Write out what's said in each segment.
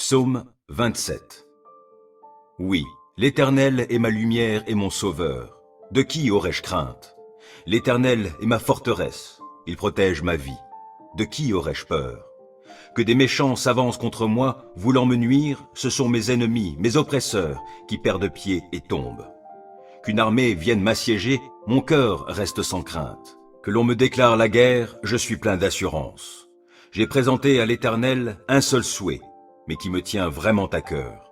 Psaume 27. Oui, l'Éternel est ma lumière et mon sauveur. De qui aurais-je crainte? L'Éternel est ma forteresse, il protège ma vie. De qui aurais-je peur? Que des méchants s'avancent contre moi, voulant me nuire, ce sont mes ennemis, mes oppresseurs, qui perdent pied et tombent. Qu'une armée vienne m'assiéger, mon cœur reste sans crainte. Que l'on me déclare la guerre, je suis plein d'assurance. J'ai présenté à l'Éternel un seul souhait, mais qui me tient vraiment à cœur.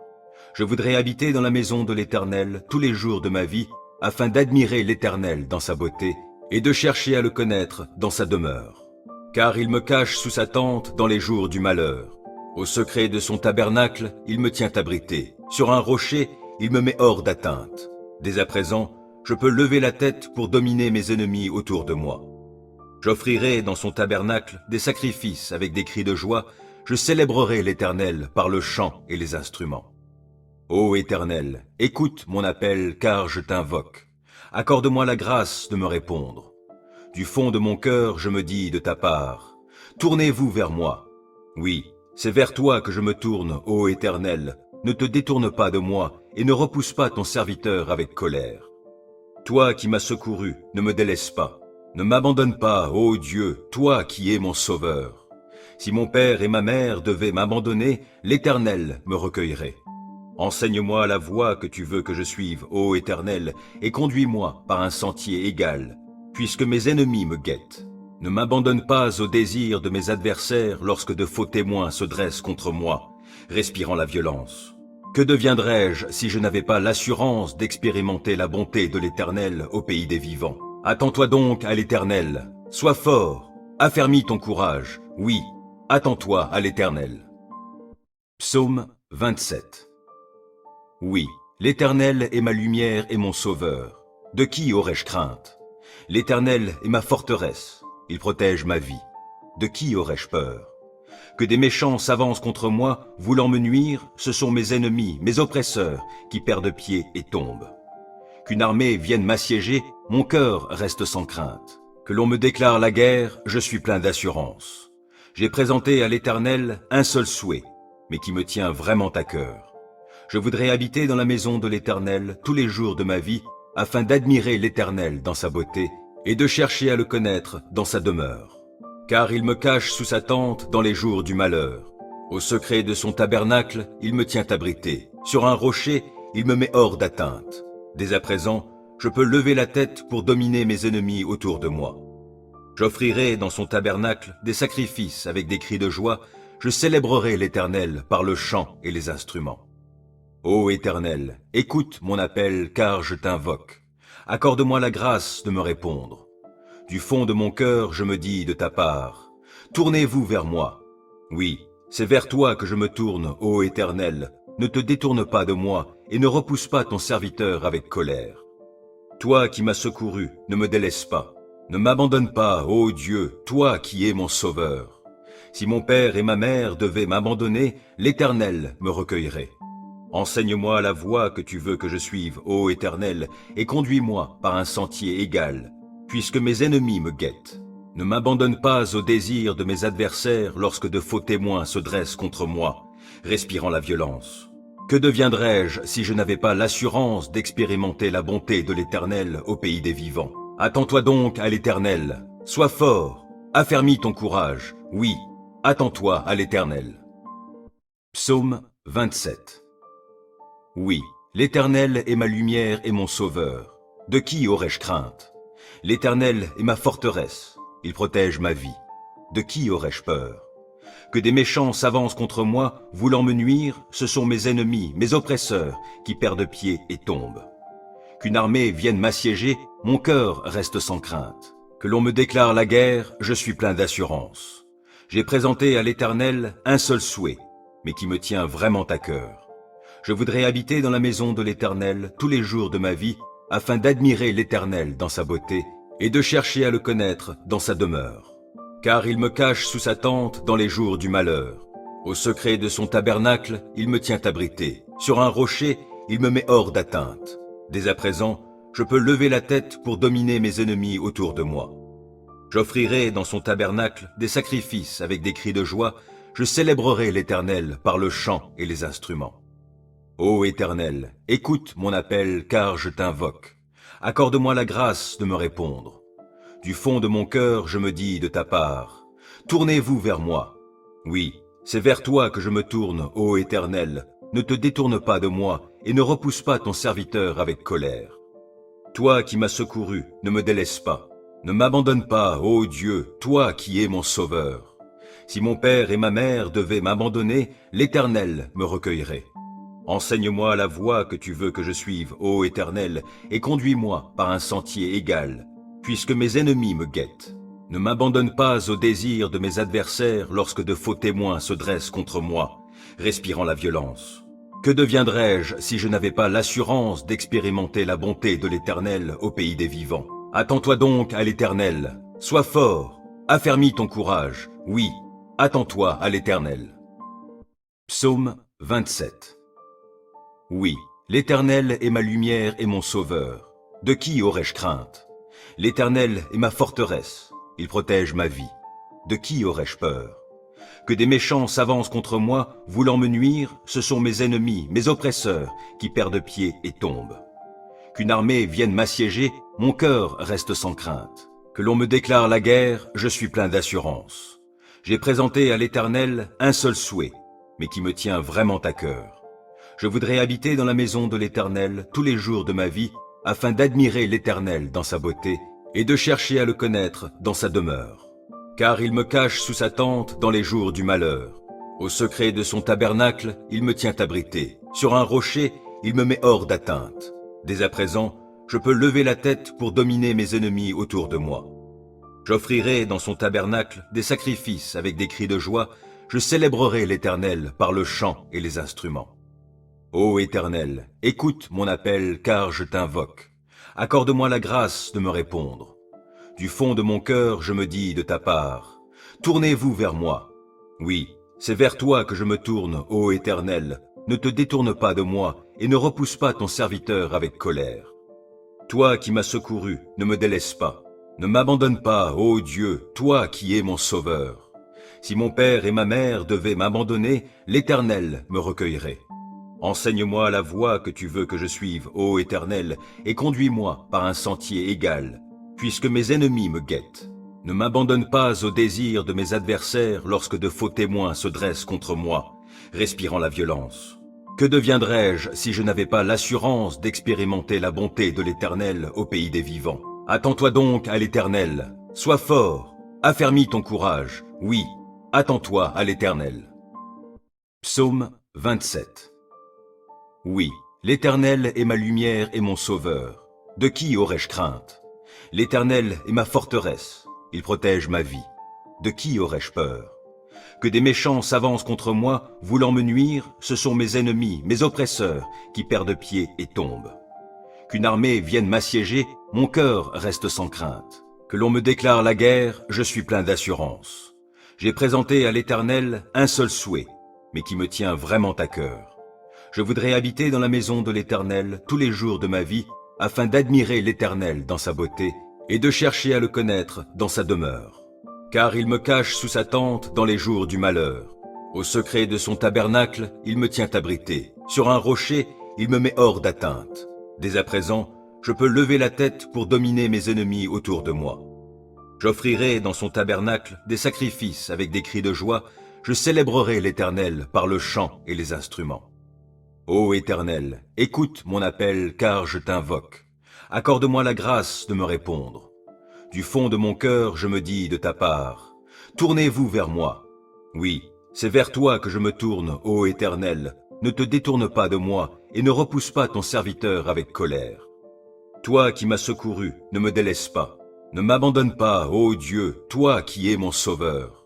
Je voudrais habiter dans la maison de l'Éternel tous les jours de ma vie, afin d'admirer l'Éternel dans sa beauté et de chercher à le connaître dans sa demeure. Car il me cache sous sa tente dans les jours du malheur. Au secret de son tabernacle, il me tient abrité. Sur un rocher, il me met hors d'atteinte. Dès à présent, je peux lever la tête pour dominer mes ennemis autour de moi. J'offrirai dans son tabernacle des sacrifices avec des cris de joie. Je célébrerai l'Éternel par le chant et les instruments. Ô Éternel, écoute mon appel car je t'invoque. Accorde-moi la grâce de me répondre. Du fond de mon cœur, je me dis de ta part, tournez-vous vers moi. Oui, c'est vers toi que je me tourne, ô Éternel. Ne te détourne pas de moi et ne repousse pas ton serviteur avec colère. Toi qui m'as secouru, ne me délaisse pas. Ne m'abandonne pas, ô Dieu, toi qui es mon sauveur. Si mon père et ma mère devaient m'abandonner, l'Éternel me recueillerait. Enseigne-moi la voie que tu veux que je suive, ô Éternel, et conduis-moi par un sentier égal, puisque mes ennemis me guettent. Ne m'abandonne pas au désir de mes adversaires lorsque de faux témoins se dressent contre moi, respirant la violence. Que deviendrais-je si je n'avais pas l'assurance d'expérimenter la bonté de l'Éternel au pays des vivants? Attends-toi donc à l'Éternel, sois fort, affermis ton courage, oui, attends-toi à l'Éternel. Psaume 27. Oui, l'Éternel est ma lumière et mon sauveur. De qui aurais-je crainte? L'Éternel est ma forteresse, il protège ma vie. De qui aurais-je peur? Que des méchants s'avancent contre moi, voulant me nuire, ce sont mes ennemis, mes oppresseurs, qui perdent pied et tombent. Qu'une armée vienne m'assiéger, mon cœur reste sans crainte. Que l'on me déclare la guerre, je suis plein d'assurance. J'ai présenté à l'Éternel un seul souhait, mais qui me tient vraiment à cœur. Je voudrais habiter dans la maison de l'Éternel tous les jours de ma vie, afin d'admirer l'Éternel dans sa beauté et de chercher à le connaître dans sa demeure. Car il me cache sous sa tente dans les jours du malheur. Au secret de son tabernacle, il me tient abrité. Sur un rocher, il me met hors d'atteinte. Dès à présent, je peux lever la tête pour dominer mes ennemis autour de moi. J'offrirai dans son tabernacle des sacrifices avec des cris de joie. Je célébrerai l'Éternel par le chant et les instruments. Ô Éternel, écoute mon appel car je t'invoque. Accorde-moi la grâce de me répondre. Du fond de mon cœur, je me dis de ta part, tournez-vous vers moi. Oui, c'est vers toi que je me tourne, ô Éternel. Ne te détourne pas de moi et ne repousse pas ton serviteur avec colère. Toi qui m'as secouru, ne me délaisse pas. Ne m'abandonne pas, ô Dieu, toi qui es mon sauveur. Si mon père et ma mère devaient m'abandonner, l'Éternel me recueillerait. Enseigne-moi la voie que tu veux que je suive, ô Éternel, et conduis-moi par un sentier égal, puisque mes ennemis me guettent. Ne m'abandonne pas au désir de mes adversaires lorsque de faux témoins se dressent contre moi, respirant la violence. Que deviendrais-je si je n'avais pas l'assurance d'expérimenter la bonté de l'Éternel au pays des vivants? Attends-toi donc à l'Éternel, sois fort, affermis ton courage, oui, attends-toi à l'Éternel. Psaume 27. Oui, l'Éternel est ma lumière et mon sauveur. De qui aurais-je crainte? L'Éternel est ma forteresse, il protège ma vie. De qui aurais-je peur? Que des méchants s'avancent contre moi, voulant me nuire, ce sont mes ennemis, mes oppresseurs, qui perdent pied et tombent. Qu'une armée vienne m'assiéger, mon cœur reste sans crainte. Que l'on me déclare la guerre, je suis plein d'assurance. J'ai présenté à l'Éternel un seul souhait, mais qui me tient vraiment à cœur. Je voudrais habiter dans la maison de l'Éternel tous les jours de ma vie, afin d'admirer l'Éternel dans sa beauté et de chercher à le connaître dans sa demeure. Car il me cache sous sa tente dans les jours du malheur. Au secret de son tabernacle, il me tient abrité. Sur un rocher, il me met hors d'atteinte. Dès à présent, je peux lever la tête pour dominer mes ennemis autour de moi. J'offrirai dans son tabernacle des sacrifices avec des cris de joie. je célébrerai l'Éternel par le chant et les instruments. Ô Éternel, écoute mon appel car je t'invoque. Accorde-moi la grâce de me répondre. Du fond de mon cœur, je me dis de ta part, tournez-vous vers moi. Oui, c'est vers toi que je me tourne, ô Éternel. Ne te détourne pas de moi et ne repousse pas ton serviteur avec colère. Toi qui m'as secouru, ne me délaisse pas. Ne m'abandonne pas, ô Dieu, toi qui es mon sauveur. Si mon père et ma mère devaient m'abandonner, l'Éternel me recueillerait. Enseigne-moi la voie que tu veux que je suive, ô Éternel, et conduis-moi par un sentier égal, puisque mes ennemis me guettent. Ne m'abandonne pas au désir de mes adversaires lorsque de faux témoins se dressent contre moi, respirant la violence. Que deviendrais-je si je n'avais pas l'assurance d'expérimenter la bonté de l'Éternel au pays des vivants? Attends-toi donc à l'Éternel, sois fort, affermis ton courage, oui, attends-toi à l'Éternel. Psaume 27. Oui, l'Éternel est ma lumière et mon sauveur. De qui aurais-je crainte? L'Éternel est ma forteresse, il protège ma vie. De qui aurais-je peur? Que des méchants s'avancent contre moi, voulant me nuire, ce sont mes ennemis, mes oppresseurs, qui perdent pied et tombent. Qu'une armée vienne m'assiéger, mon cœur reste sans crainte. Que l'on me déclare la guerre, je suis plein d'assurance. J'ai présenté à l'Éternel un seul souhait, mais qui me tient vraiment à cœur. Je voudrais habiter dans la maison de l'Éternel tous les jours de ma vie, afin d'admirer l'Éternel dans sa beauté et de chercher à le connaître dans sa demeure. Car il me cache sous sa tente dans les jours du malheur. Au secret de son tabernacle, il me tient abrité. Sur un rocher, il me met hors d'atteinte. Dès à présent, je peux lever la tête pour dominer mes ennemis autour de moi. J'offrirai dans son tabernacle des sacrifices avec des cris de joie. Je célébrerai l'Éternel par le chant et les instruments. Ô Éternel, écoute mon appel car je t'invoque. Accorde-moi la grâce de me répondre. Du fond de mon cœur, je me dis de ta part, tournez-vous vers moi. Oui, c'est vers toi que je me tourne, ô Éternel. Ne te détourne pas de moi et ne repousse pas ton serviteur avec colère. Toi qui m'as secouru, ne me délaisse pas. Ne m'abandonne pas, ô Dieu, toi qui es mon sauveur. Si mon père et ma mère devaient m'abandonner, l'Éternel me recueillerait. Enseigne-moi la voie que tu veux que je suive, ô Éternel, et conduis-moi par un sentier égal, puisque mes ennemis me guettent. Ne m'abandonne pas au désir de mes adversaires lorsque de faux témoins se dressent contre moi, respirant la violence. Que deviendrais-je si je n'avais pas l'assurance d'expérimenter la bonté de l'Éternel au pays des vivants? Attends-toi donc à l'Éternel, sois fort, affermis ton courage, oui, attends-toi à l'Éternel. Psaume 27. Oui, l'Éternel est ma lumière et mon sauveur. De qui aurais-je crainte? L'Éternel est ma forteresse, il protège ma vie. De qui aurais-je peur? Que des méchants s'avancent contre moi, voulant me nuire, ce sont mes ennemis, mes oppresseurs, qui perdent pied et tombent. Qu'une armée vienne m'assiéger, mon cœur reste sans crainte. Que l'on me déclare la guerre, je suis plein d'assurance. J'ai présenté à l'Éternel un seul souhait, mais qui me tient vraiment à cœur. Je voudrais habiter dans la maison de l'Éternel tous les jours de ma vie, afin d'admirer l'Éternel dans sa beauté et de chercher à le connaître dans sa demeure. Car il me cache sous sa tente dans les jours du malheur. Au secret de son tabernacle, il me tient abrité. Sur un rocher, il me met hors d'atteinte. Dès à présent, je peux lever la tête pour dominer mes ennemis autour de moi. J'offrirai dans son tabernacle des sacrifices avec des cris de joie. Je célébrerai l'Éternel par le chant et les instruments. Ô Éternel, écoute mon appel car je t'invoque. Accorde-moi la grâce de me répondre. Du fond de mon cœur, je me dis de ta part, tournez-vous vers moi. Oui, c'est vers toi que je me tourne, ô Éternel. Ne te détourne pas de moi et ne repousse pas ton serviteur avec colère. Toi qui m'as secouru, ne me délaisse pas. Ne m'abandonne pas, ô Dieu, toi qui es mon sauveur.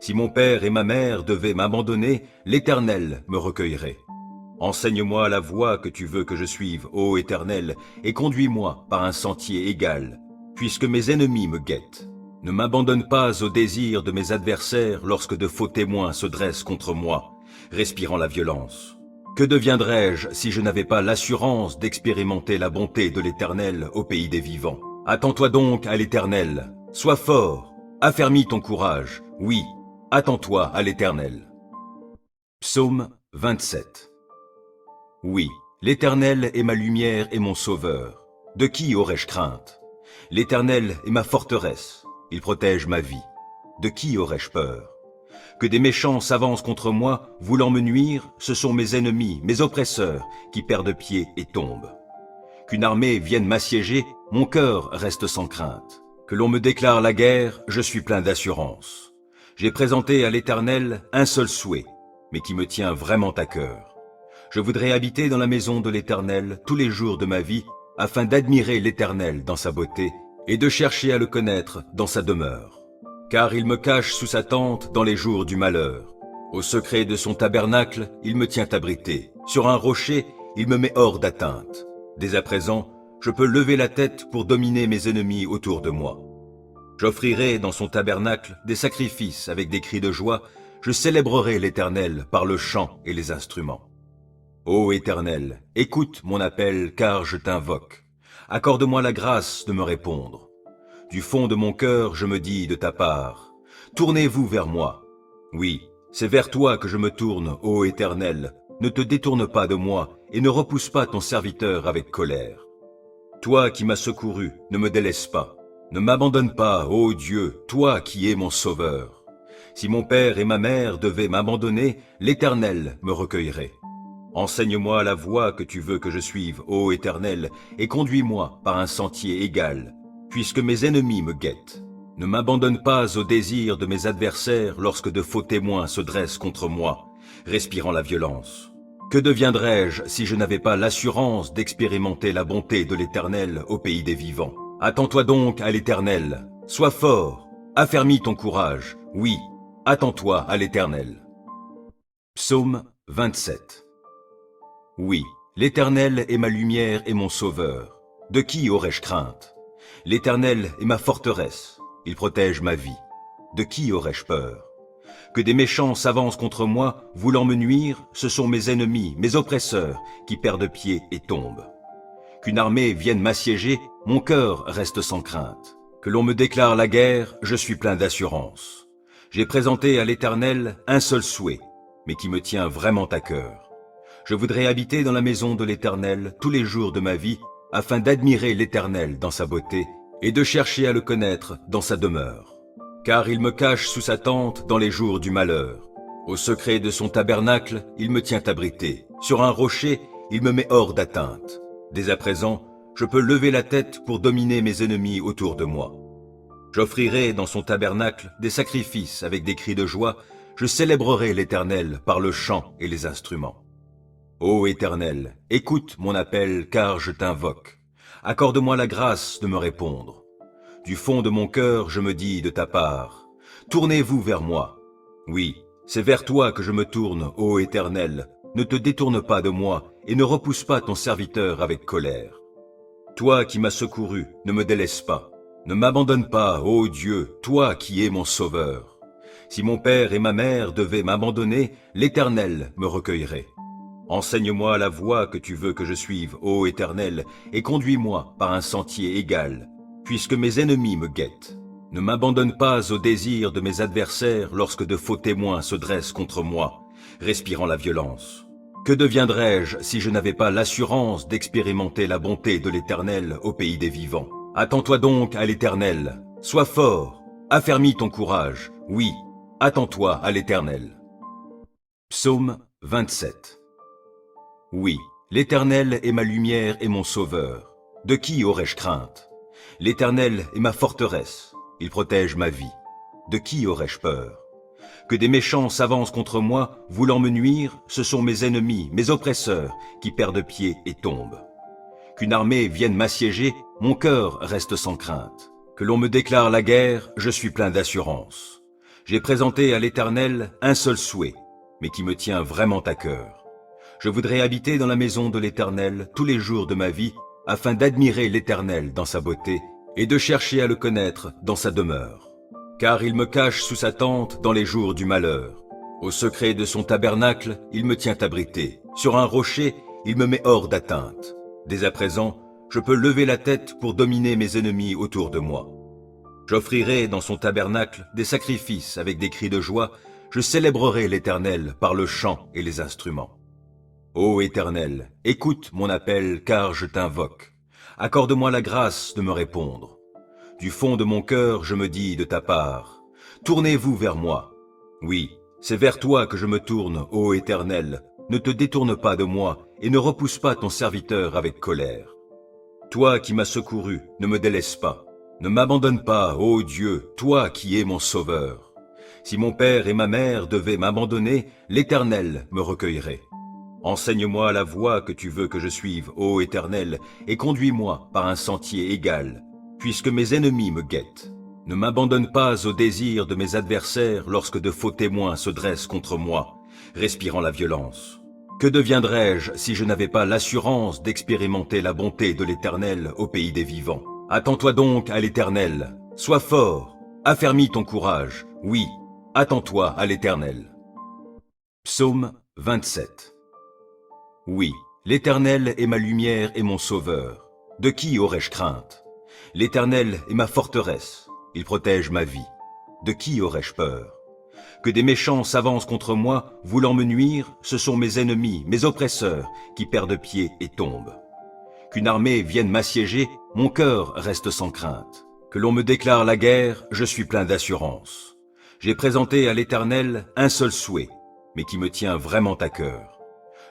Si mon père et ma mère devaient m'abandonner, l'Éternel me recueillerait. Enseigne-moi la voie que tu veux que je suive, ô Éternel, et conduis-moi par un sentier égal, puisque mes ennemis me guettent. Ne m'abandonne pas au désir de mes adversaires lorsque de faux témoins se dressent contre moi, respirant la violence. Que deviendrais-je si je n'avais pas l'assurance d'expérimenter la bonté de l'Éternel au pays des vivants? Attends-toi donc à l'Éternel, sois fort, affermis ton courage, oui, attends-toi à l'Éternel. Psaume 27. Oui, l'Éternel est ma lumière et mon sauveur. De qui aurais-je crainte? L'Éternel est ma forteresse. Il protège ma vie. De qui aurais-je peur? Que des méchants s'avancent contre moi, voulant me nuire, ce sont mes ennemis, mes oppresseurs, qui perdent pied et tombent. Qu'une armée vienne m'assiéger, mon cœur reste sans crainte. Que l'on me déclare la guerre, je suis plein d'assurance. J'ai présenté à l'Éternel un seul souhait, mais qui me tient vraiment à cœur. Je voudrais habiter dans la maison de l'Éternel tous les jours de ma vie, afin d'admirer l'Éternel dans sa beauté et de chercher à le connaître dans sa demeure. Car il me cache sous sa tente dans les jours du malheur. Au secret de son tabernacle, il me tient abrité. Sur un rocher, il me met hors d'atteinte. Dès à présent, je peux lever la tête pour dominer mes ennemis autour de moi. J'offrirai dans son tabernacle des sacrifices avec des cris de joie. Je célébrerai l'Éternel par le chant et les instruments. Ô Éternel, écoute mon appel car je t'invoque. Accorde-moi la grâce de me répondre. Du fond de mon cœur, je me dis de ta part, tournez-vous vers moi. Oui, c'est vers toi que je me tourne, ô Éternel. Ne te détourne pas de moi et ne repousse pas ton serviteur avec colère. Toi qui m'as secouru, ne me délaisse pas. Ne m'abandonne pas, ô Dieu, toi qui es mon sauveur. Si mon père et ma mère devaient m'abandonner, l'Éternel me recueillerait. Enseigne-moi la voie que tu veux que je suive, ô Éternel, et conduis-moi par un sentier égal, puisque mes ennemis me guettent. Ne m'abandonne pas au désir de mes adversaires lorsque de faux témoins se dressent contre moi, respirant la violence. Que deviendrais-je si je n'avais pas l'assurance d'expérimenter la bonté de l'Éternel au pays des vivants? Attends-toi donc à l'Éternel, sois fort, affermis ton courage, oui, attends-toi à l'Éternel. Psaume 27. Oui, l'Éternel est ma lumière et mon sauveur. De qui aurais-je crainte? L'Éternel est ma forteresse, il protège ma vie. De qui aurais-je peur? Que des méchants s'avancent contre moi, voulant me nuire, ce sont mes ennemis, mes oppresseurs, qui perdent pied et tombent. Qu'une armée vienne m'assiéger, mon cœur reste sans crainte. Que l'on me déclare la guerre, je suis plein d'assurance. J'ai présenté à l'Éternel un seul souhait, mais qui me tient vraiment à cœur. Je voudrais habiter dans la maison de l'Éternel tous les jours de ma vie, afin d'admirer l'Éternel dans sa beauté et de chercher à le connaître dans sa demeure. Car il me cache sous sa tente dans les jours du malheur. Au secret de son tabernacle, il me tient abrité. Sur un rocher, il me met hors d'atteinte. Dès à présent, je peux lever la tête pour dominer mes ennemis autour de moi. J'offrirai dans son tabernacle des sacrifices avec des cris de joie. Je célébrerai l'Éternel par le chant et les instruments. Ô Éternel, écoute mon appel car je t'invoque. Accorde-moi la grâce de me répondre. Du fond de mon cœur, je me dis de ta part, tournez-vous vers moi. Oui, c'est vers toi que je me tourne, ô Éternel. Ne te détourne pas de moi et ne repousse pas ton serviteur avec colère. Toi qui m'as secouru, ne me délaisse pas. Ne m'abandonne pas, ô Dieu, toi qui es mon sauveur. Si mon père et ma mère devaient m'abandonner, l'Éternel me recueillerait. Enseigne-moi la voie que tu veux que je suive, ô Éternel, et conduis-moi par un sentier égal, puisque mes ennemis me guettent. Ne m'abandonne pas au désir de mes adversaires lorsque de faux témoins se dressent contre moi, respirant la violence. Que deviendrais-je si je n'avais pas l'assurance d'expérimenter la bonté de l'Éternel au pays des vivants? Attends-toi donc à l'Éternel, sois fort, affermis ton courage, oui, attends-toi à l'Éternel. Psaume 27. Oui, l'Éternel est ma lumière et mon sauveur. De qui aurais-je crainte? L'Éternel est ma forteresse, il protège ma vie. De qui aurais-je peur? Que des méchants s'avancent contre moi, voulant me nuire, ce sont mes ennemis, mes oppresseurs, qui perdent pied et tombent. Qu'une armée vienne m'assiéger, mon cœur reste sans crainte. Que l'on me déclare la guerre, je suis plein d'assurance. J'ai présenté à l'Éternel un seul souhait, mais qui me tient vraiment à cœur. Je voudrais habiter dans la maison de l'Éternel tous les jours de ma vie, afin d'admirer l'Éternel dans sa beauté et de chercher à le connaître dans sa demeure. Car il me cache sous sa tente dans les jours du malheur. Au secret de son tabernacle, il me tient abrité. Sur un rocher, il me met hors d'atteinte. Dès à présent, je peux lever la tête pour dominer mes ennemis autour de moi. J'offrirai dans son tabernacle des sacrifices avec des cris de joie. je célébrerai l'Éternel par le chant et les instruments. Ô Éternel, écoute mon appel car je t'invoque. Accorde-moi la grâce de me répondre. Du fond de mon cœur, je me dis de ta part, tournez-vous vers moi. Oui, c'est vers toi que je me tourne, ô Éternel. Ne te détourne pas de moi et ne repousse pas ton serviteur avec colère. Toi qui m'as secouru, ne me délaisse pas. Ne m'abandonne pas, ô Dieu, toi qui es mon sauveur. Si mon père et ma mère devaient m'abandonner, l'Éternel me recueillerait. Enseigne-moi la voie que tu veux que je suive, ô Éternel, et conduis-moi par un sentier égal, puisque mes ennemis me guettent. Ne m'abandonne pas au désir de mes adversaires lorsque de faux témoins se dressent contre moi, respirant la violence. Que deviendrais-je si je n'avais pas l'assurance d'expérimenter la bonté de l'Éternel au pays des vivants? Attends-toi donc à l'Éternel, sois fort, affermis ton courage, oui, attends-toi à l'Éternel. Psaume 27. Oui, l'Éternel est ma lumière et mon sauveur. De qui aurais-je crainte? L'Éternel est ma forteresse, il protège ma vie. De qui aurais-je peur? Que des méchants s'avancent contre moi, voulant me nuire, ce sont mes ennemis, mes oppresseurs, qui perdent pied et tombent. Qu'une armée vienne m'assiéger, mon cœur reste sans crainte. Que l'on me déclare la guerre, je suis plein d'assurance. J'ai présenté à l'Éternel un seul souhait, mais qui me tient vraiment à cœur.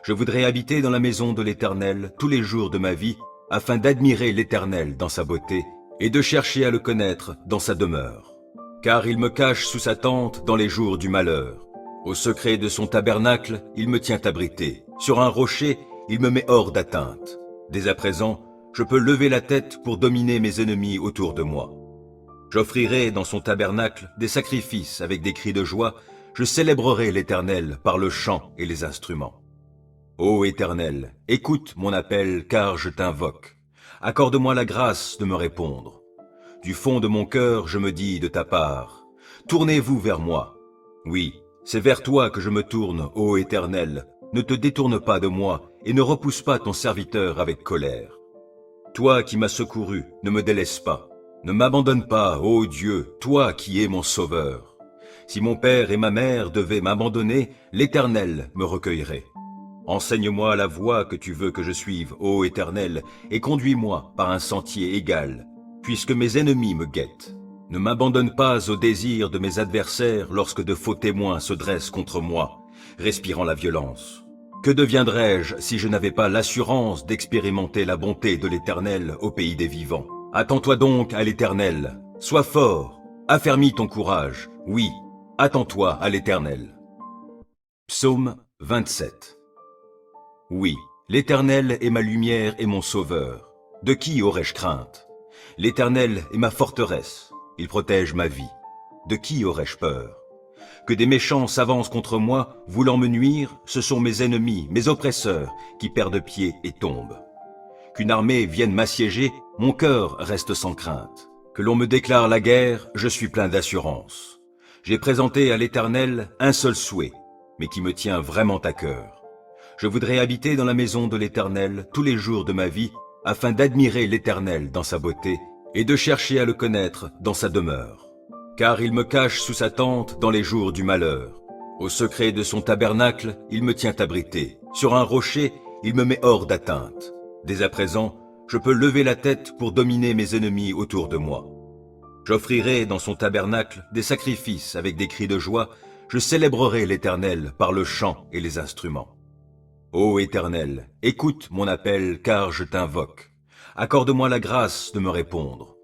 Je voudrais habiter dans la maison de l'Éternel tous les jours de ma vie, afin d'admirer l'Éternel dans sa beauté et de chercher à le connaître dans sa demeure. Car il me cache sous sa tente dans les jours du malheur. Au secret de son tabernacle, il me tient abrité. Sur un rocher, il me met hors d'atteinte. Dès à présent, je peux lever la tête pour dominer mes ennemis autour de moi. J'offrirai dans son tabernacle des sacrifices avec des cris de joie. Je célébrerai l'Éternel par le chant et les instruments. Ô Éternel, écoute mon appel car je t'invoque. Accorde-moi la grâce de me répondre. Du fond de mon cœur, je me dis de ta part, tournez-vous vers moi. Oui, c'est vers toi que je me tourne, ô Éternel. Ne te détourne pas de moi et ne repousse pas ton serviteur avec colère. Toi qui m'as secouru, ne me délaisse pas. Ne m'abandonne pas, ô Dieu, toi qui es mon sauveur. Si mon père et ma mère devaient m'abandonner, l'Éternel me recueillerait. Enseigne-moi la voie que tu veux que je suive, ô Éternel, et conduis-moi par un sentier égal, puisque mes ennemis me guettent. Ne m'abandonne pas au désir de mes adversaires lorsque de faux témoins se dressent contre moi, respirant la violence. Que deviendrais-je si je n'avais pas l'assurance d'expérimenter la bonté de l'Éternel au pays des vivants? Attends-toi donc à l'Éternel, sois fort, affermis ton courage, oui, attends-toi à l'Éternel. Psaume 27. Oui, l'Éternel est ma lumière et mon sauveur. De qui aurais-je crainte? L'Éternel est ma forteresse, il protège ma vie. De qui aurais-je peur? Que des méchants s'avancent contre moi, voulant me nuire, ce sont mes ennemis, mes oppresseurs, qui perdent pied et tombent. Qu'une armée vienne m'assiéger, mon cœur reste sans crainte. Que l'on me déclare la guerre, je suis plein d'assurance. J'ai présenté à l'Éternel un seul souhait, mais qui me tient vraiment à cœur. Je voudrais habiter dans la maison de l'Éternel tous les jours de ma vie, afin d'admirer l'Éternel dans sa beauté et de chercher à le connaître dans sa demeure. Car il me cache sous sa tente dans les jours du malheur. Au secret de son tabernacle, il me tient abrité. Sur un rocher, il me met hors d'atteinte. Dès à présent, je peux lever la tête pour dominer mes ennemis autour de moi. J'offrirai dans son tabernacle des sacrifices avec des cris de joie. Je célébrerai l'Éternel par le chant et les instruments. Ô Éternel, écoute mon appel car je t'invoque. Accorde-moi la grâce de me répondre.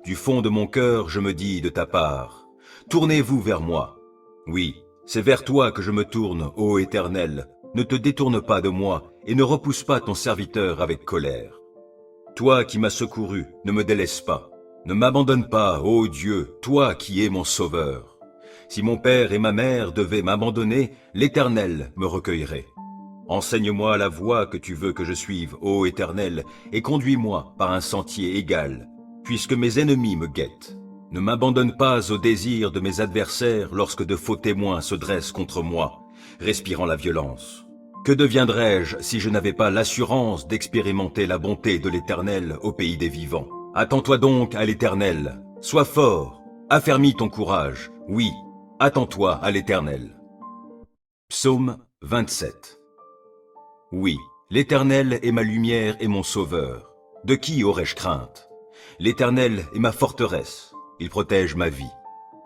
Du fond de mon cœur, je me dis de ta part, tournez-vous vers moi. Oui, c'est vers toi que je me tourne, ô Éternel. Ne te détourne pas de moi et ne repousse pas ton serviteur avec colère. Toi qui m'as secouru, ne me délaisse pas. Ne m'abandonne pas, ô Dieu, toi qui es mon sauveur. Si mon père et ma mère devaient m'abandonner, l'Éternel me recueillerait. Enseigne-moi la voie que tu veux que je suive, ô Éternel, et conduis-moi par un sentier égal, puisque mes ennemis me guettent. Ne m'abandonne pas au désir de mes adversaires lorsque de faux témoins se dressent contre moi, respirant la violence. Que deviendrais-je si je n'avais pas l'assurance d'expérimenter la bonté de l'Éternel au pays des vivants? Attends-toi donc à l'Éternel, sois fort, affermis ton courage, oui, attends-toi à l'Éternel. Psaume 27. Oui, l'Éternel est ma lumière et mon sauveur. De qui aurais-je crainte? L'Éternel est ma forteresse. Il protège ma vie.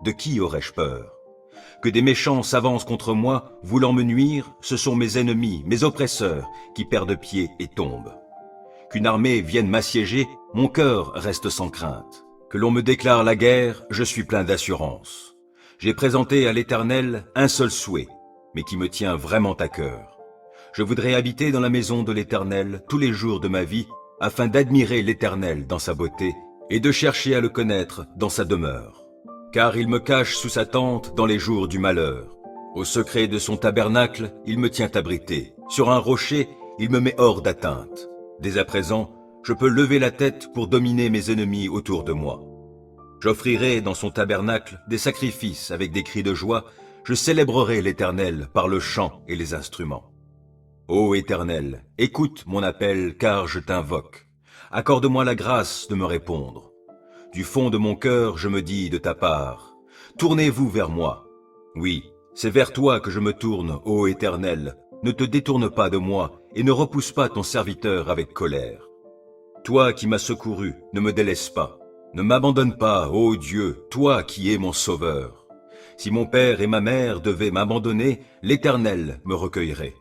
De qui aurais-je peur? Que des méchants s'avancent contre moi, voulant me nuire, ce sont mes ennemis, mes oppresseurs, qui perdent pied et tombent. Qu'une armée vienne m'assiéger, mon cœur reste sans crainte. Que l'on me déclare la guerre, je suis plein d'assurance. J'ai présenté à l'Éternel un seul souhait, mais qui me tient vraiment à cœur. Je voudrais habiter dans la maison de l'Éternel tous les jours de ma vie, afin d'admirer l'Éternel dans sa beauté et de chercher à le connaître dans sa demeure. Car il me cache sous sa tente dans les jours du malheur. Au secret de son tabernacle, il me tient abrité. Sur un rocher, il me met hors d'atteinte. Dès à présent, je peux lever la tête pour dominer mes ennemis autour de moi. J'offrirai dans son tabernacle des sacrifices avec des cris de joie. Je célébrerai l'Éternel par le chant et les instruments. Ô Éternel, écoute mon appel car je t'invoque. Accorde-moi la grâce de me répondre. Du fond de mon cœur, je me dis de ta part, tournez-vous vers moi. Oui, c'est vers toi que je me tourne, ô Éternel. Ne te détourne pas de moi et ne repousse pas ton serviteur avec colère. Toi qui m'as secouru, ne me délaisse pas. Ne m'abandonne pas, ô Dieu, toi qui es mon sauveur. Si mon père et ma mère devaient m'abandonner, l'Éternel me recueillerait.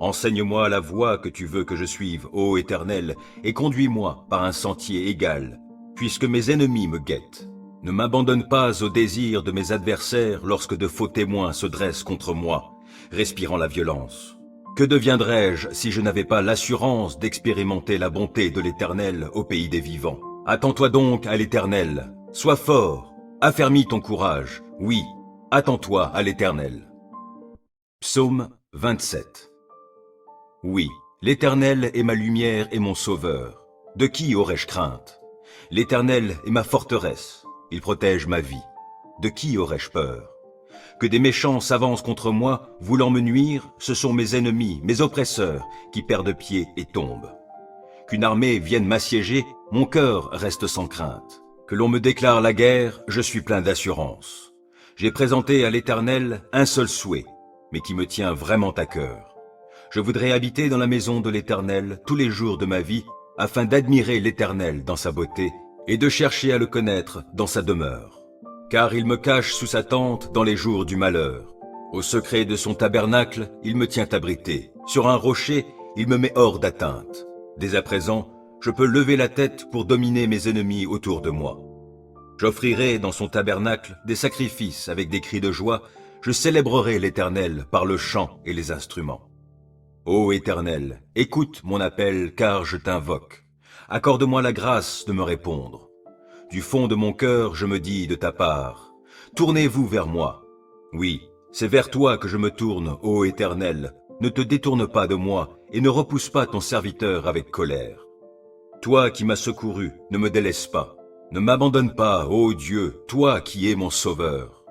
Enseigne-moi la voie que tu veux que je suive, ô Éternel, et conduis-moi par un sentier égal, puisque mes ennemis me guettent. Ne m'abandonne pas au désir de mes adversaires lorsque de faux témoins se dressent contre moi, respirant la violence. Que deviendrais-je si je n'avais pas l'assurance d'expérimenter la bonté de l'Éternel au pays des vivants? Attends-toi donc à l'Éternel, sois fort, affermis ton courage, oui, attends-toi à l'Éternel. Psaume 27. Oui, l'Éternel est ma lumière et mon sauveur. De qui aurais-je crainte? L'Éternel est ma forteresse. Il protège ma vie. De qui aurais-je peur? Que des méchants s'avancent contre moi, voulant me nuire, ce sont mes ennemis, mes oppresseurs, qui perdent pied et tombent. Qu'une armée vienne m'assiéger, mon cœur reste sans crainte. Que l'on me déclare la guerre, je suis plein d'assurance. J'ai présenté à l'Éternel un seul souhait, mais qui me tient vraiment à cœur. Je voudrais habiter dans la maison de l'Éternel tous les jours de ma vie, afin d'admirer l'Éternel dans sa beauté et de chercher à le connaître dans sa demeure. Car il me cache sous sa tente dans les jours du malheur. Au secret de son tabernacle, il me tient abrité. Sur un rocher, il me met hors d'atteinte. Dès à présent, je peux lever la tête pour dominer mes ennemis autour de moi. J'offrirai dans son tabernacle des sacrifices avec des cris de joie. Je célébrerai l'Éternel par le chant et les instruments. Ô Éternel, écoute mon appel car je t'invoque. Accorde-moi la grâce de me répondre. Du fond de mon cœur, je me dis de ta part, tournez-vous vers moi. Oui, c'est vers toi que je me tourne, ô Éternel. Ne te détourne pas de moi et ne repousse pas ton serviteur avec colère. Toi qui m'as secouru, ne me délaisse pas. Ne m'abandonne pas, ô Dieu, toi qui es mon sauveur.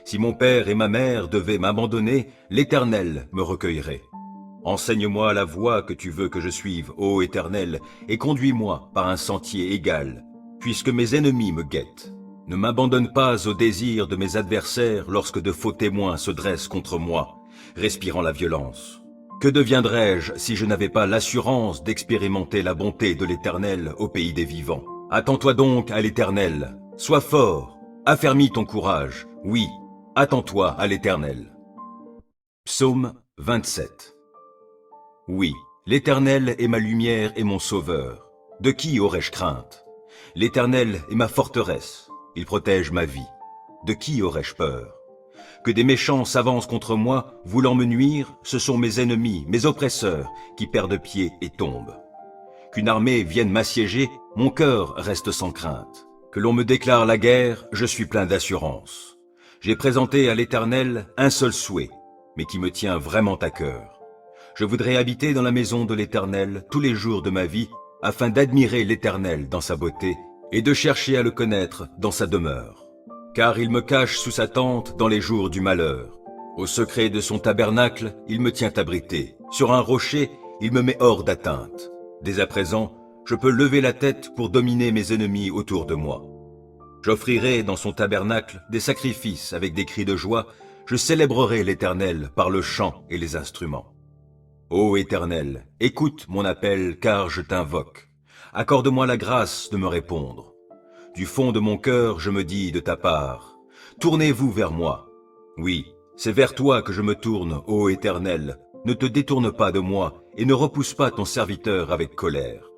Si mon père et ma mère devaient m'abandonner, l'Éternel me recueillerait. Enseigne-moi la voie que tu veux que je suive, ô Éternel, et conduis-moi par un sentier égal, puisque mes ennemis me guettent. Ne m'abandonne pas au désir de mes adversaires lorsque de faux témoins se dressent contre moi, respirant la violence. Que deviendrais-je si je n'avais pas l'assurance d'expérimenter la bonté de l'Éternel au pays des vivants? Attends-toi donc à l'Éternel, sois fort, affermis ton courage, oui, attends-toi à l'Éternel. Psaume 27. Oui, l'Éternel est ma lumière et mon sauveur. De qui aurais-je crainte? L'Éternel est ma forteresse. Il protège ma vie. De qui aurais-je peur? Que des méchants s'avancent contre moi, voulant me nuire, ce sont mes ennemis, mes oppresseurs, qui perdent pied et tombent. Qu'une armée vienne m'assiéger, mon cœur reste sans crainte. Que l'on me déclare la guerre, je suis plein d'assurance. J'ai présenté à l'Éternel un seul souhait, mais qui me tient vraiment à cœur. Je voudrais habiter dans la maison de l'Éternel tous les jours de ma vie, afin d'admirer l'Éternel dans sa beauté et de chercher à le connaître dans sa demeure. Car il me cache sous sa tente dans les jours du malheur. Au secret de son tabernacle, il me tient abrité. Sur un rocher, il me met hors d'atteinte. Dès à présent, je peux lever la tête pour dominer mes ennemis autour de moi. J'offrirai dans son tabernacle des sacrifices avec des cris de joie. je célébrerai l'Éternel par le chant et les instruments. Ô Éternel, écoute mon appel car je t'invoque. Accorde-moi la grâce de me répondre. Du fond de mon cœur, je me dis de ta part, tournez-vous vers moi. Oui, c'est vers toi que je me tourne, ô Éternel. Ne te détourne pas de moi et ne repousse pas ton serviteur avec colère.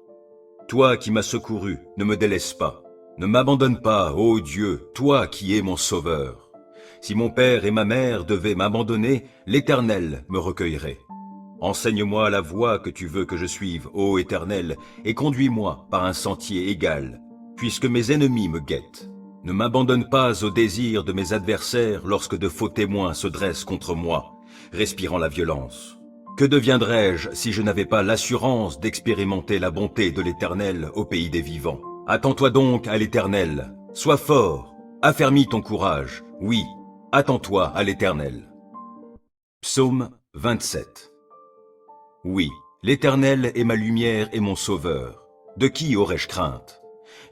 Toi qui m'as secouru, ne me délaisse pas. Ne m'abandonne pas, ô Dieu, toi qui es mon sauveur. Si mon père et ma mère devaient m'abandonner, l'Éternel me recueillerait. Enseigne-moi la voie que tu veux que je suive, ô Éternel, et conduis-moi par un sentier égal, puisque mes ennemis me guettent. Ne m'abandonne pas au désir de mes adversaires lorsque de faux témoins se dressent contre moi, respirant la violence. Que deviendrais-je si je n'avais pas l'assurance d'expérimenter la bonté de l'Éternel au pays des vivants? Attends-toi donc à l'Éternel, sois fort, affermis ton courage, oui, attends-toi à l'Éternel. Psaume 27. Oui, l'Éternel est ma lumière et mon sauveur. De qui aurais-je crainte?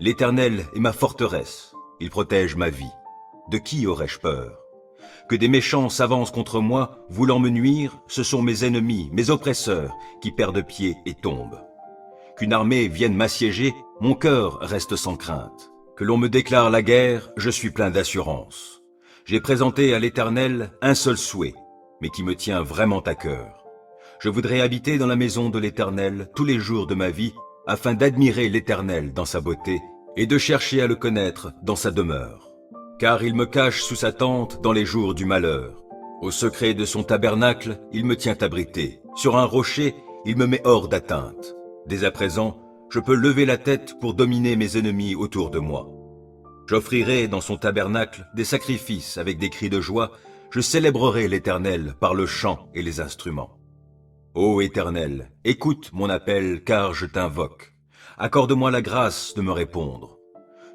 L'Éternel est ma forteresse, il protège ma vie. De qui aurais-je peur? Que des méchants s'avancent contre moi, voulant me nuire, ce sont mes ennemis, mes oppresseurs, qui perdent pied et tombent. Qu'une armée vienne m'assiéger, mon cœur reste sans crainte. Que l'on me déclare la guerre, je suis plein d'assurance. J'ai présenté à l'Éternel un seul souhait, mais qui me tient vraiment à cœur. Je voudrais habiter dans la maison de l'Éternel tous les jours de ma vie, afin d'admirer l'Éternel dans sa beauté et de chercher à le connaître dans sa demeure. Car il me cache sous sa tente dans les jours du malheur. Au secret de son tabernacle, il me tient abrité. Sur un rocher, il me met hors d'atteinte. Dès à présent, je peux lever la tête pour dominer mes ennemis autour de moi. J'offrirai dans son tabernacle des sacrifices avec des cris de joie. Je célébrerai l'Éternel par le chant et les instruments. Ô Éternel, écoute mon appel car je t'invoque. Accorde-moi la grâce de me répondre.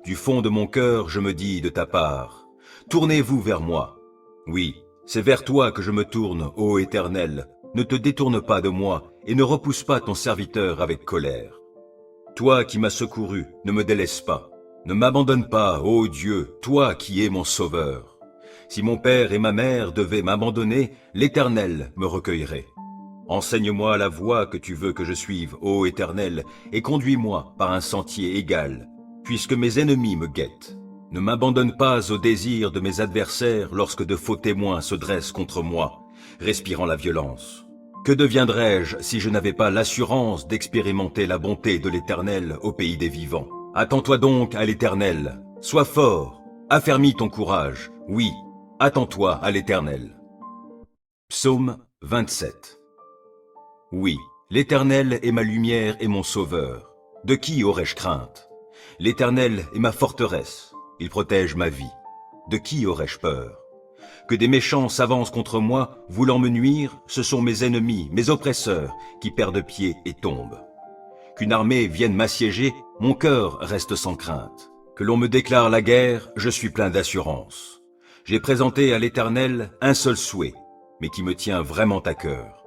Du fond de mon cœur, je me dis de ta part, tournez-vous vers moi. Oui, c'est vers toi que je me tourne, ô Éternel. Ne te détourne pas de moi et ne repousse pas ton serviteur avec colère. Toi qui m'as secouru, ne me délaisse pas. Ne m'abandonne pas, ô Dieu, toi qui es mon sauveur. Si mon père et ma mère devaient m'abandonner, l'Éternel me recueillerait. Enseigne-moi la voie que tu veux que je suive, ô Éternel, et conduis-moi par un sentier égal, puisque mes ennemis me guettent. Ne m'abandonne pas au désir de mes adversaires lorsque de faux témoins se dressent contre moi, respirant la violence. Que deviendrais-je si je n'avais pas l'assurance d'expérimenter la bonté de l'Éternel au pays des vivants? Attends-toi donc à l'Éternel, sois fort, affermis ton courage, oui, attends-toi à l'Éternel. Psaume 27. Oui, l'Éternel est ma lumière et mon sauveur. De qui aurais-je crainte? L'Éternel est ma forteresse, il protège ma vie. De qui aurais-je peur? Que des méchants s'avancent contre moi, voulant me nuire, ce sont mes ennemis, mes oppresseurs, qui perdent pied et tombent. Qu'une armée vienne m'assiéger, mon cœur reste sans crainte. Que l'on me déclare la guerre, je suis plein d'assurance. J'ai présenté à l'Éternel un seul souhait, mais qui me tient vraiment à cœur.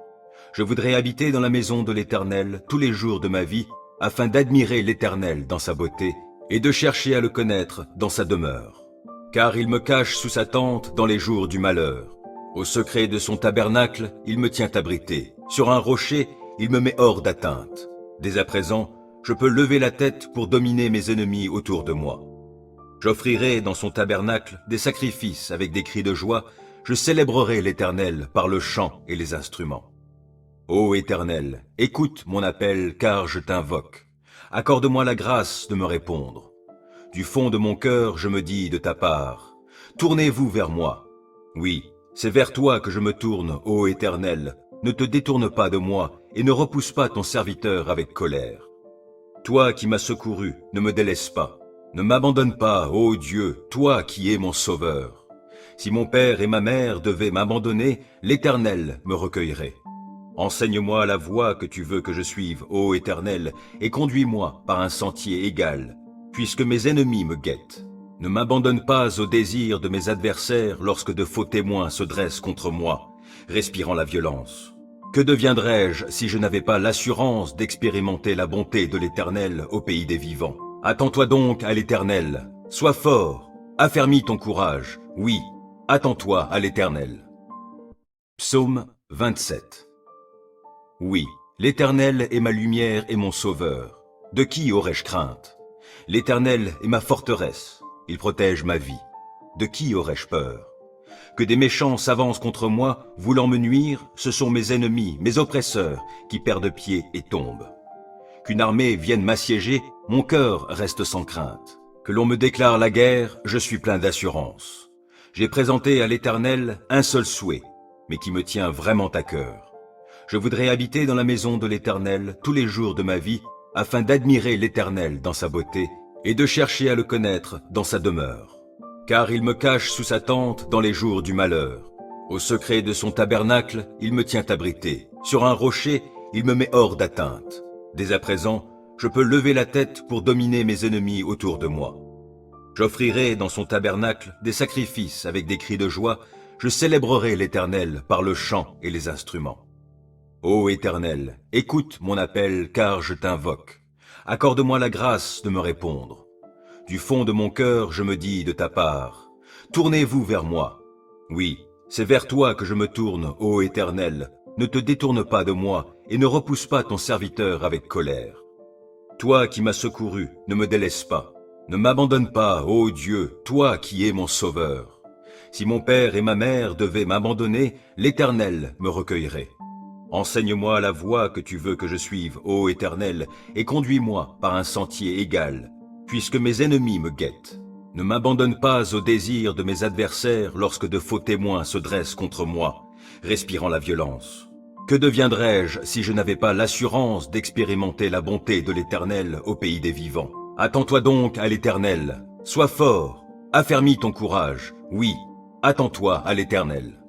Je voudrais habiter dans la maison de l'Éternel tous les jours de ma vie, afin d'admirer l'Éternel dans sa beauté et de chercher à le connaître dans sa demeure. Car il me cache sous sa tente dans les jours du malheur. Au secret de son tabernacle, il me tient abrité. Sur un rocher, il me met hors d'atteinte. Dès à présent, je peux lever la tête pour dominer mes ennemis autour de moi. J'offrirai dans son tabernacle des sacrifices avec des cris de joie. Je célébrerai l'Éternel par le chant et les instruments. Ô Éternel, écoute mon appel car je t'invoque. Accorde-moi la grâce de me répondre. Du fond de mon cœur, je me dis de ta part, tournez-vous vers moi. Oui, c'est vers toi que je me tourne, ô Éternel. Ne te détourne pas de moi et ne repousse pas ton serviteur avec colère. Toi qui m'as secouru, ne me délaisse pas. Ne m'abandonne pas, ô Dieu, toi qui es mon sauveur. Si mon père et ma mère devaient m'abandonner, l'Éternel me recueillerait. Enseigne-moi la voie que tu veux que je suive, ô Éternel, et conduis-moi par un sentier égal, puisque mes ennemis me guettent. Ne m'abandonne pas au désir de mes adversaires lorsque de faux témoins se dressent contre moi, respirant la violence. Que deviendrais-je si je n'avais pas l'assurance d'expérimenter la bonté de l'Éternel au pays des vivants? Attends-toi donc à l'Éternel, sois fort, affermis ton courage, oui, attends-toi à l'Éternel. Psaume 27. Oui, l'Éternel est ma lumière et mon sauveur. De qui aurais-je crainte? L'Éternel est ma forteresse, il protège ma vie. De qui aurais-je peur? Que des méchants s'avancent contre moi, voulant me nuire, ce sont mes ennemis, mes oppresseurs, qui perdent pied et tombent. Qu'une armée vienne m'assiéger, mon cœur reste sans crainte. Que l'on me déclare la guerre, je suis plein d'assurance. J'ai présenté à l'Éternel un seul souhait, mais qui me tient vraiment à cœur. Je voudrais habiter dans la maison de l'Éternel tous les jours de ma vie, afin d'admirer l'Éternel dans sa beauté et de chercher à le connaître dans sa demeure. Car il me cache sous sa tente dans les jours du malheur. Au secret de son tabernacle, il me tient abrité. Sur un rocher, il me met hors d'atteinte. Dès à présent, je peux lever la tête pour dominer mes ennemis autour de moi. J'offrirai dans son tabernacle des sacrifices avec des cris de joie. Je célébrerai l'Éternel par le chant et les instruments. Ô Éternel, écoute mon appel car je t'invoque. Accorde-moi la grâce de me répondre. Du fond de mon cœur, je me dis de ta part, tournez-vous vers moi. Oui, c'est vers toi que je me tourne, ô Éternel. Ne te détourne pas de moi et ne repousse pas ton serviteur avec colère. Toi qui m'as secouru, ne me délaisse pas. Ne m'abandonne pas, ô Dieu, toi qui es mon sauveur. Si mon père et ma mère devaient m'abandonner, l'Éternel me recueillerait. Enseigne-moi la voie que tu veux que je suive, ô Éternel, et conduis-moi par un sentier égal, puisque mes ennemis me guettent. Ne m'abandonne pas au désir de mes adversaires lorsque de faux témoins se dressent contre moi, respirant la violence. Que deviendrais-je si je n'avais pas l'assurance d'expérimenter la bonté de l'Éternel au pays des vivants? Attends-toi donc à l'Éternel, sois fort, affermis ton courage, oui, attends-toi à l'Éternel.